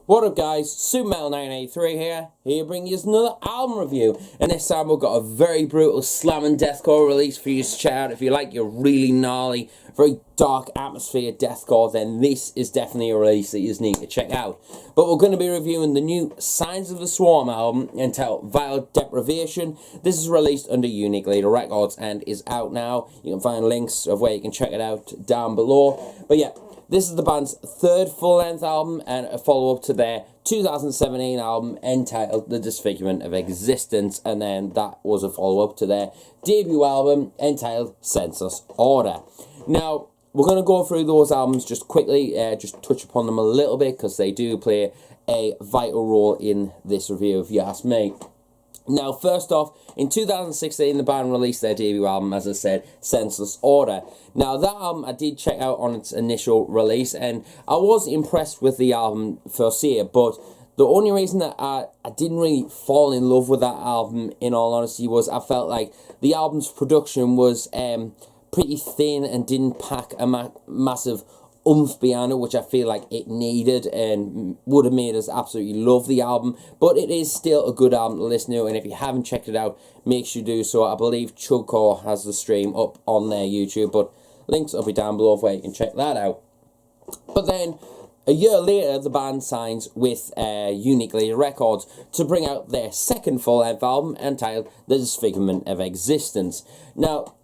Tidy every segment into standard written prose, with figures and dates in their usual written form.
What up guys, Supermetal983 here to bring you another album review, and this time we've got a very brutal slam and deathcore release for you to check out. If you like your really gnarly, very dark atmosphere deathcore, then this is definitely a release that you just need to check out. But we're going to be reviewing the new Signs of the Swarm album entitled Vile Deprivation. This is released under Unique Leader Records and is out now. You can find links of where you can check it out down below. But yeah, this is the band's third full-length album and a follow-up to their 2017 album entitled The Disfigurement of Existence, and then that was a follow-up to their debut album entitled Senseless. Now, we're going to go through those albums just quickly, just touch upon them a little bit, because they do play a vital role in this review, if you ask me. Now, first off, in 2016, the band released their debut album, as I said, Senseless. Now, that album I did check out on its initial release, and I was impressed with the album for year, but the only reason that I didn't really fall in love with that album, in all honesty, was I felt like the album's production was pretty thin and didn't pack a massive oomph behind it, which I feel like it needed and would have made us absolutely love the album. But it is still a good album to listen to, and if you haven't checked it out, make sure you do so. I believe Chugcore has the stream up on their YouTube, but links will be down below where you can check that out. But then, a year later, the band signs with Unique Leader Records to bring out their second full-length album entitled The Disfigurement of Existence. Now,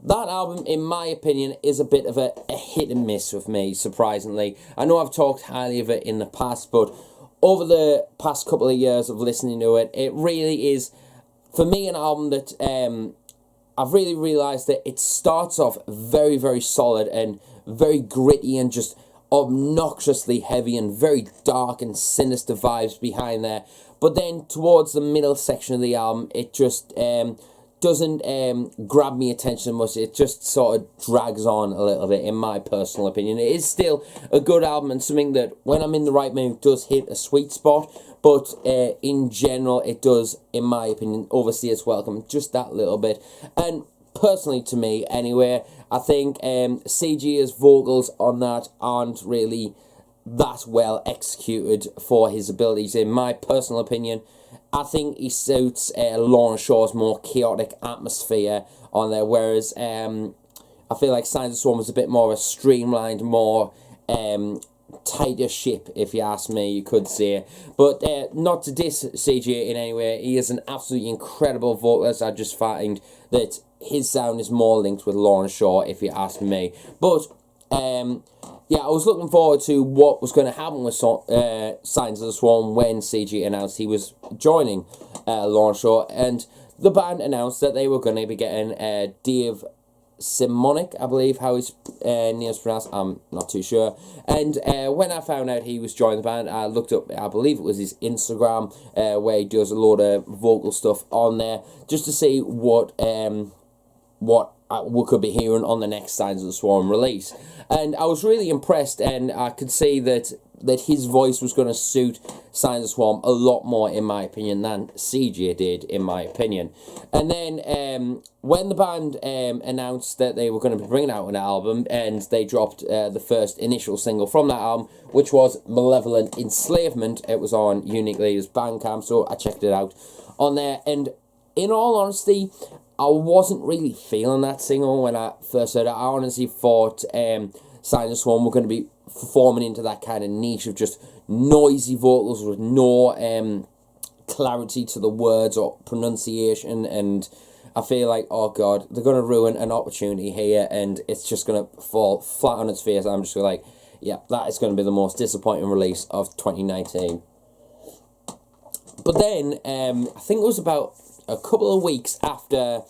that album, in my opinion, is a bit of a hit and miss with me, surprisingly. I know I've talked highly of it in the past, but over the past couple of years of listening to it, it really is, for me, an album that I've really realised that it starts off very, very solid and very gritty and just obnoxiously heavy and very dark and sinister vibes behind there. But then towards the middle section of the album, it just doesn't grab me attention much. It just sort of drags on a little bit, in my personal opinion. It is still a good album and something that, when I'm in the right mood, does hit a sweet spot, but in general, it does, in my opinion, overstay its welcome just that little bit. And personally, to me, anyway, I think CG's vocals on that aren't really that well executed for his abilities, in my personal opinion. I think he suits Lorna Shaw's more chaotic atmosphere on there, whereas I feel like Signs of the Swarm was a bit more of a streamlined, more tighter ship, if you ask me, you could say. But not to diss CG in any way, he is an absolutely incredible vocalist. I just find that his sound is more linked with Lorna Shaw, if you ask me. But yeah, I was looking forward to what was going to happen with Signs of the Swarm when CG announced he was joining Lorna Shaw, and the band announced that they were going to be getting Dave Simonic, I believe how his name is pronounced, I'm not too sure. And when I found out he was joining the band, I looked up, I believe it was his Instagram, where he does a lot of vocal stuff on there, just to see what we could be hearing on the next Signs of the Swarm release. And I was really impressed, and I could see that his voice was going to suit Signs of the Swarm a lot more, in my opinion, than CJ did, in my opinion. And then when the band announced that they were going to be bringing out an album, and they dropped the first initial single from that album, which was Malevolent Enslavement. It was on Unique Leader's Bandcamp, so I checked it out on there. And in all honesty, I wasn't really feeling that single when I first heard it. I honestly thought Signs of Swarm were going to be forming into that kind of niche of just noisy vocals with no clarity to the words or pronunciation, and I feel like, oh god, they're going to ruin an opportunity here, and it's just going to fall flat on its face. I'm just like, yeah, that is going to be the most disappointing release of 2019. But then, I think it was about a couple of weeks after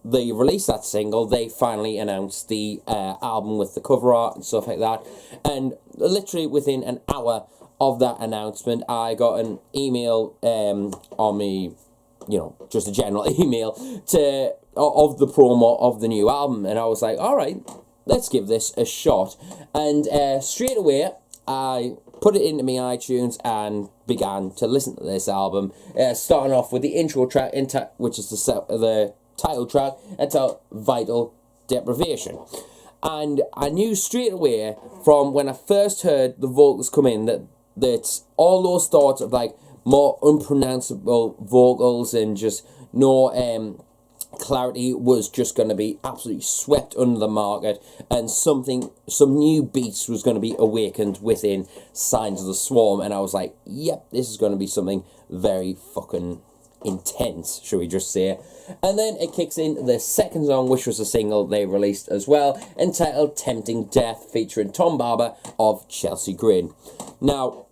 they released that single, they finally announced the album with the cover art and stuff like that. And literally within an hour of that announcement, I got an email on me, you know, just a general email of the promo of the new album, and I was like, all right, let's give this a shot. And straight away, I put it into my iTunes and began to listen to this album, starting off with the intro track, which is the title track, entitled Vile Deprivation. And I knew straight away from when I first heard the vocals come in that that all those thoughts of like more unpronounceable vocals and just no clarity was just going to be absolutely swept under the market, and some new beats was going to be awakened within Signs of the Swarm, and I was like, yep, this is going to be something very fucking intense, should we just say. And then it kicks in the second song, which was a single they released as well, entitled Tempting Death, featuring Tom Barber of Chelsea Grin. Now,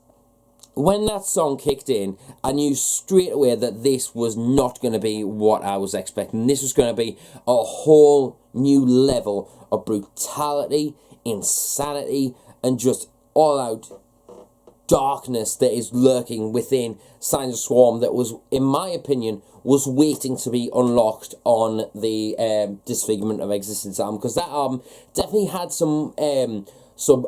when that song kicked in, I knew straight away that this was not going to be what I was expecting. This was going to be a whole new level of brutality, insanity, and just all-out darkness that is lurking within Signs of Swarm that was, in my opinion, was waiting to be unlocked on the Disfigurement of Existence album, because that album definitely had some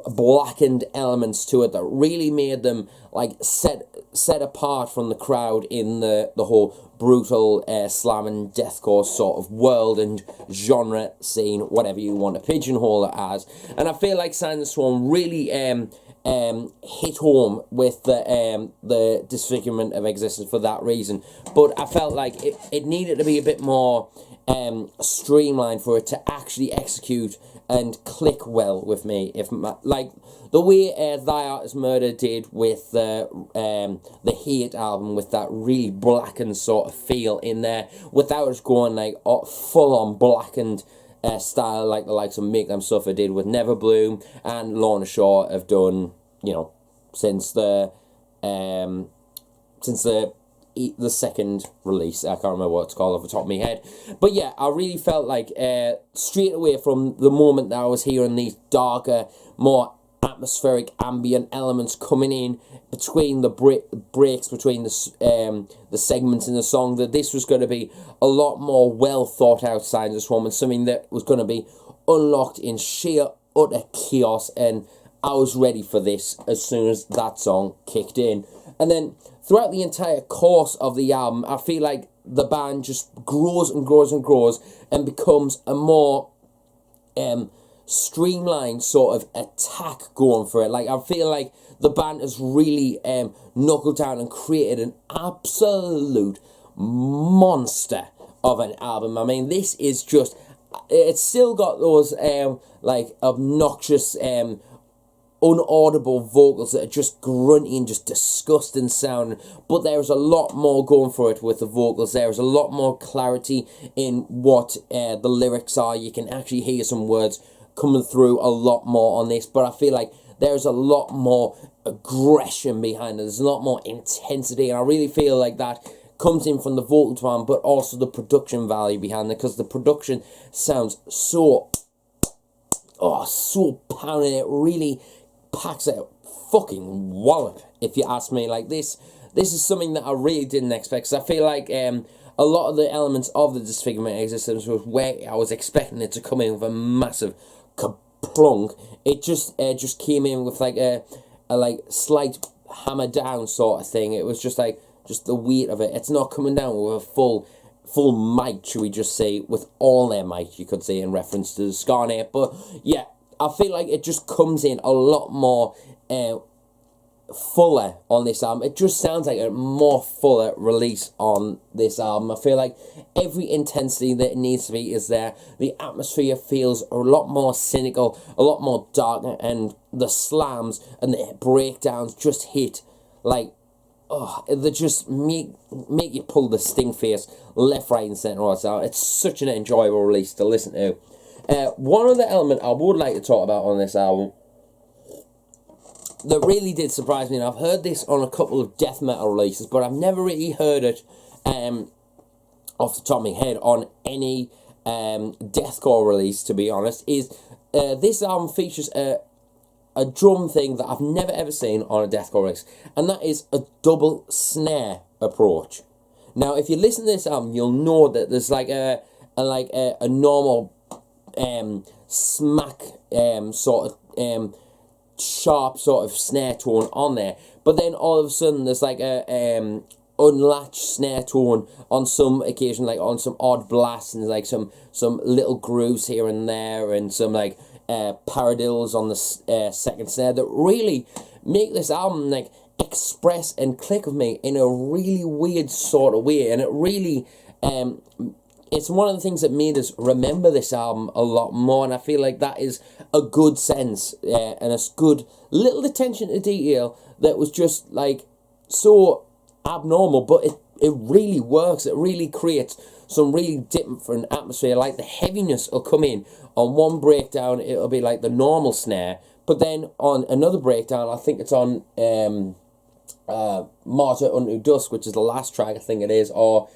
blackened elements to it that really made them like set apart from the crowd in the whole brutal slam and deathcore sort of world and genre scene, whatever you want to pigeonhole it as. And I feel like Signs of Swarm really hit home with the Disfigurement of Existence for that reason. But I felt like it needed to be a bit more streamlined for it to actually execute and click well with me. Like the way Thy Art Is Murder did with the Hate album, with that really blackened sort of feel in there, without us going like full on blackened style like the likes of Make Them Suffer did with Never Bloom, and Lorna Shaw have done, you know, since the second release. I can't remember what it's called off the top of my head. But yeah, I really felt like straight away from the moment that I was hearing these darker, more atmospheric ambient elements coming in between the breaks between the segments in the song, that this was going to be a lot more well thought out Signs of Swarm, and something that was going to be unlocked in sheer utter chaos. And I was ready for this as soon as that song kicked in. And then throughout the entire course of the album, I feel like the band just grows and grows and grows and becomes a more streamlined sort of attack going for it. Like, I feel like the band has really knuckled down and created an absolute monster of an album. I mean, this is just, it's still got those like obnoxious unaudible vocals that are just grunty and just disgusting sounding, but there's a lot more going for it with the vocals. There's a lot more clarity in what the lyrics are. You can actually hear some words coming through a lot more on this, but I feel like there's a lot more aggression behind it. There's a lot more intensity, and I really feel like that comes in from the vocal tone, but also the production value behind it, because the production sounds so pounding. It really packs out fucking wallop, if you ask me. Like, this is something that I really didn't expect, because I feel like a lot of the elements of the Disfigurement of Existence was where I was expecting it to come in with a massive kaplunk. It just came in with like a like slight hammer down sort of thing. It was just like the weight of it. It's not coming down with a full mic, should we just say, with all their mic, you could say, in reference to the Scarnet. But yeah, I feel like it just comes in a lot more fuller on this album. It just sounds like a more fuller release on this album. I feel like every intensity that it needs to be is there. The atmosphere feels a lot more cynical, a lot more darker, and the slams and the breakdowns just hit like, they just make you pull the sting face left, right, and centre. So it's such an enjoyable release to listen to. One other element I would like to talk about on this album that really did surprise me, and I've heard this on a couple of death metal releases, but I've never really heard it off the top of my head on any deathcore release, to be honest, is this album features a drum thing that I've never ever seen on a deathcore release, and that is a double snare approach. Now, if you listen to this album, you'll know that there's like a normal smack sort of sharp sort of snare tone on there, but then all of a sudden there's like a unlatched snare tone on some occasion, like on some odd blasts, and like some little grooves here and there, and some like paradiddles on the second snare that really make this album like express and click with me in a really weird sort of way, and it really it's one of the things that made us remember this album a lot more, and I feel like that is a good sense and a good little attention to detail that was just like so abnormal, but it really works. It really creates some really different atmosphere. Like the heaviness will come in on one breakdown, it'll be like the normal snare, but then on another breakdown, I think it's on Martyr Unto Dusk, which is the last track, I think it is, or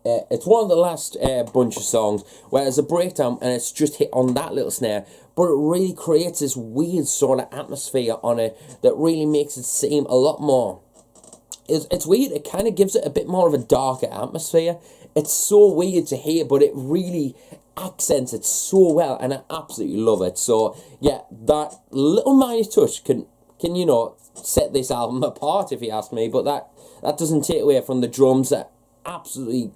it's one of the last bunch of songs where there's a breakdown and it's just hit on that little snare, but it really creates this weird sort of atmosphere on it that really makes it seem a lot more. It's weird, it kind of gives it a bit more of a darker atmosphere. It's so weird to hear, but it really accents it so well, and I absolutely love it. So yeah, that little minor touch can you know, set this album apart, if you ask me, but that doesn't take away from the drums that absolutely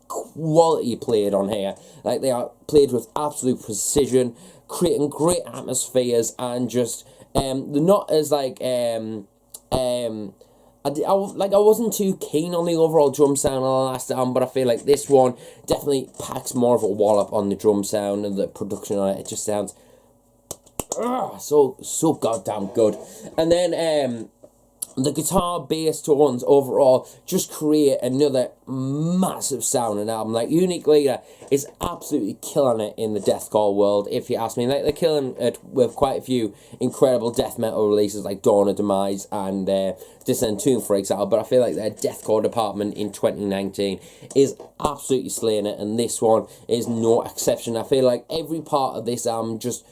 quality played on here. Like, they are played with absolute precision, creating great atmospheres, and just they're not as like I wasn't too keen on the overall drum sound on the last album, but I feel like this one definitely packs more of a wallop on the drum sound, and the production on it, it just sounds so goddamn good. And then the guitar bass tones overall just create another massive sound and album. Like, Unique Leader is absolutely killing it in the deathcore world, if you ask me. Like, they're killing it with quite a few incredible death metal releases like Dawn of Demise and Disentomb, for example, but I feel like their deathcore department in 2019 is absolutely slaying it, and this one is no exception. I feel like every part of this album just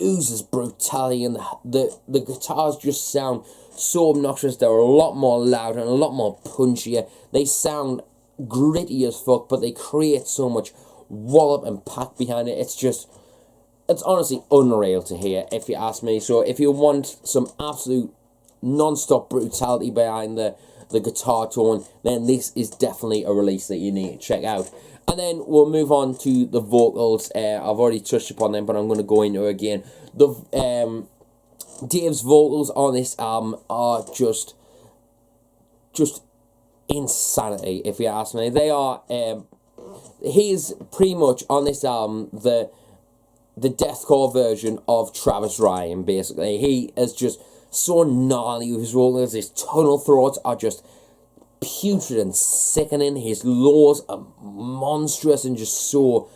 oozes brutality, and the guitars just sound so obnoxious. They're a lot more loud and a lot more punchier. They sound gritty as fuck, but they create so much wallop and pack behind it. It's honestly unreal to hear, if you ask me. So if you want some absolute non-stop brutality behind the guitar tone, then this is definitely a release that you need to check out. And then we'll move on to the vocals. I've already touched upon them, but I'm going to go into it again. Dave's vocals on this album are just insanity, if you ask me. They are, he is pretty much on this album the deathcore version of Travis Ryan, basically. He is just so gnarly with his vocals. His tonal throats are just putrid and sickening. His lows are monstrous and just so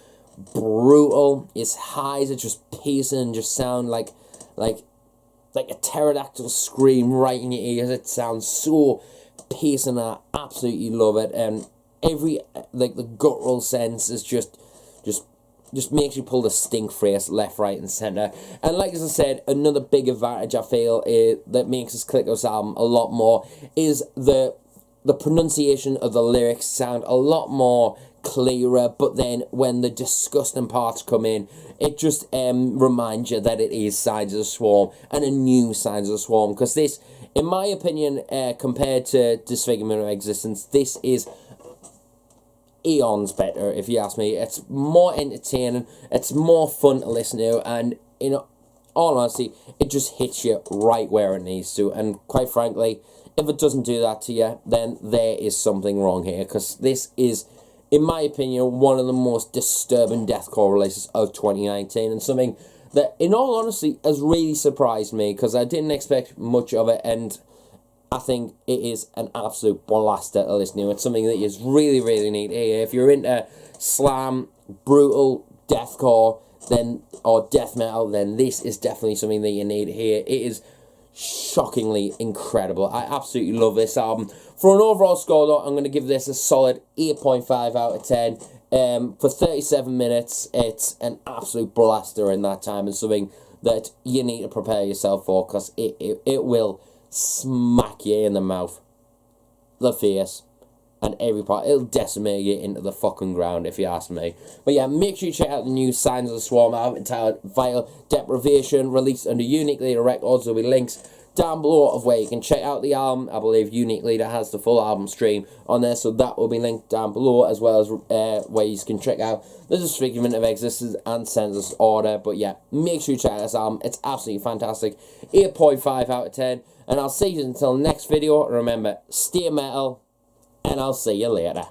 brutal. His highs are just piercing and just sound like a pterodactyl scream right in your ears. It sounds so piercing. I absolutely love it, and every the guttural sense is just makes you pull the stink face left, right, and centre. And like as I said, another big advantage I feel that makes us click this album a lot more is the pronunciation of the lyrics sound a lot more clearer, but then when the disgusting parts come in, it just reminds you that it is Signs of the Swarm, and a new Signs of the Swarm, because this, in my opinion, compared to Disfigurement of Existence, this is eons better, if you ask me. It's more entertaining, it's more fun to listen to, and in all honesty, it just hits you right where it needs to. And quite frankly, if it doesn't do that to you, then there is something wrong here, because this is, in my opinion, one of the most disturbing deathcore releases of 2019, and something that, in all honesty, has really surprised me, because I didn't expect much of it, and I think it is an absolute blaster to listen to. It's something that you really, really need to hear. If you're into slam, brutal, deathcore, or death metal, then this is definitely something that you need to hear. It is shockingly incredible. I absolutely love this album. For an overall score, though, I'm going to give this a solid 8.5 out of 10. For 37 minutes, it's an absolute blaster in that time, and something that you need to prepare yourself for, because it will smack you in the mouth, the face, and every part. It'll decimate you into the fucking ground, if you ask me. But yeah, make sure you check out the new Signs of the Swarm album entitled Vile Deprivation, released under Unique Leader Records. There'll be links down below of where you can check out the album. I believe Unique Leader has the full album stream on there, so that will be linked down below, as well as where you can check out the Disfigurement of Existence and Senseless Order. But yeah, make sure you check out this album. It's absolutely fantastic. 8.5 out of 10. and I'll see you until the next video. Remember, stay metal, and I'll see you later.